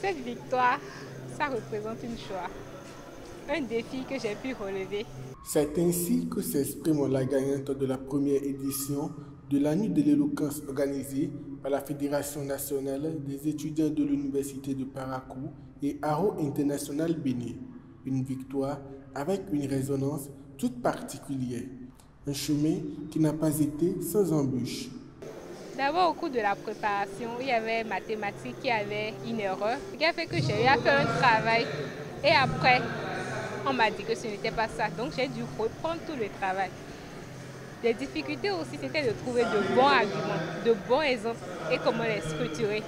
Cette victoire, ça représente une joie, un défi que j'ai pu relever. C'est ainsi que s'exprime la gagnante de la première édition de la Nuit de l'éloquence organisée par la Fédération nationale des étudiants de l'Université de Parakou et Aro International Bénin. Une victoire avec une résonance toute particulière. Un chemin qui n'a pas été sans embûches. D'abord, au cours de la préparation, il y avait mathématiques qui avait une erreur, ce qui a fait que j'ai eu à faire un travail. Et après, on m'a dit que ce n'était pas ça, donc j'ai dû reprendre tout le travail. Les difficultés aussi, c'était de trouver de bons arguments, de bons exemples et comment les structurer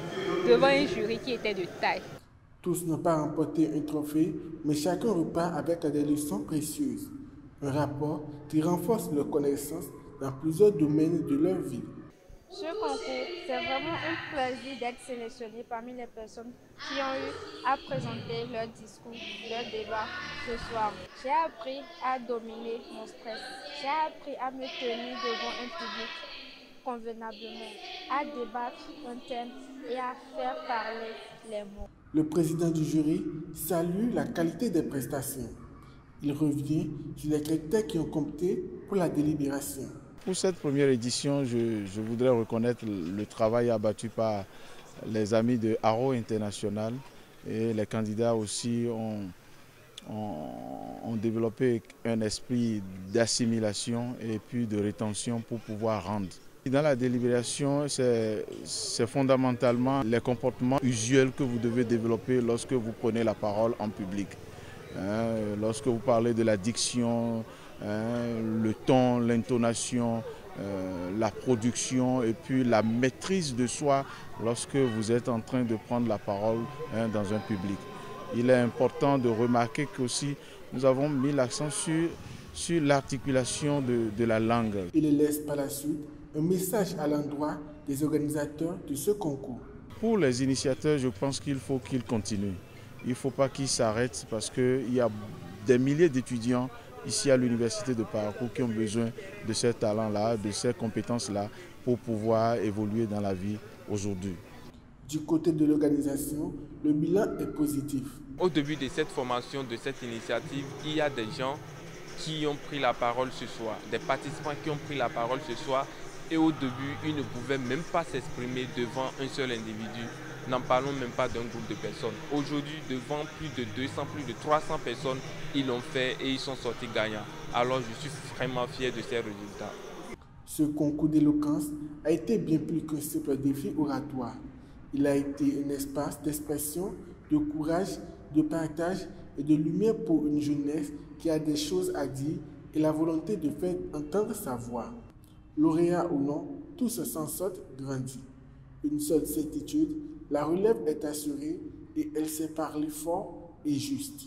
devant un jury qui était de taille. Tous n'ont pas remporté un trophée, mais chacun repart avec des leçons précieuses. Un rapport qui renforce leurs connaissances dans plusieurs domaines de leur vie. Ce concours, c'est vraiment un plaisir d'être sélectionné parmi les personnes qui ont eu à présenter leur discours, leur débat ce soir. J'ai appris à dominer mon stress. J'ai appris à me tenir devant un public convenablement, à débattre un thème et à faire parler les mots. Le président du jury salue la qualité des prestations. Il revient sur les critères qui ont compté pour la délibération. Pour cette première édition, je voudrais reconnaître le travail abattu par les amis de Aro International et les candidats aussi ont développé un esprit d'assimilation et puis de rétention pour pouvoir rendre. Dans la délibération, c'est fondamentalement les comportements usuels que vous devez développer lorsque vous prenez la parole en public. Lorsque vous parlez de la diction, le ton, l'intonation, la production et puis la maîtrise de soi lorsque vous êtes en train de prendre la parole dans un public. Il est important de remarquer qu'aussi nous avons mis l'accent sur l'articulation de la langue. Il laisse par la suite un message à l'endroit des organisateurs de ce concours. Pour les initiateurs, je pense qu'il faut qu'ils continuent. Il ne faut pas qu'ils s'arrêtent parce qu'il y a des milliers d'étudiants ici à l'Université de Parakou qui ont besoin de ces talents-là, de ces compétences-là pour pouvoir évoluer dans la vie aujourd'hui. Du côté de l'organisation, le bilan est positif. Au début de cette formation, de cette initiative, il y a des gens qui ont pris la parole ce soir, des participants qui ont pris la parole ce soir et au début, ils ne pouvaient même pas s'exprimer devant un seul individu. N'en parlons même pas d'un groupe de personnes. Aujourd'hui, devant plus de 200, plus de 300 personnes, ils l'ont fait et ils sont sortis gagnants. Alors je suis vraiment fier de ces résultats. Ce concours d'éloquence a été bien plus qu'un simple défi oratoire. Il a été un espace d'expression, de courage, de partage et de lumière pour une jeunesse qui a des choses à dire et la volonté de faire entendre sa voix. Lauréat ou non, tous s'en sortent grandis. Une seule certitude, la relève est assurée et elle sait parler fort et juste.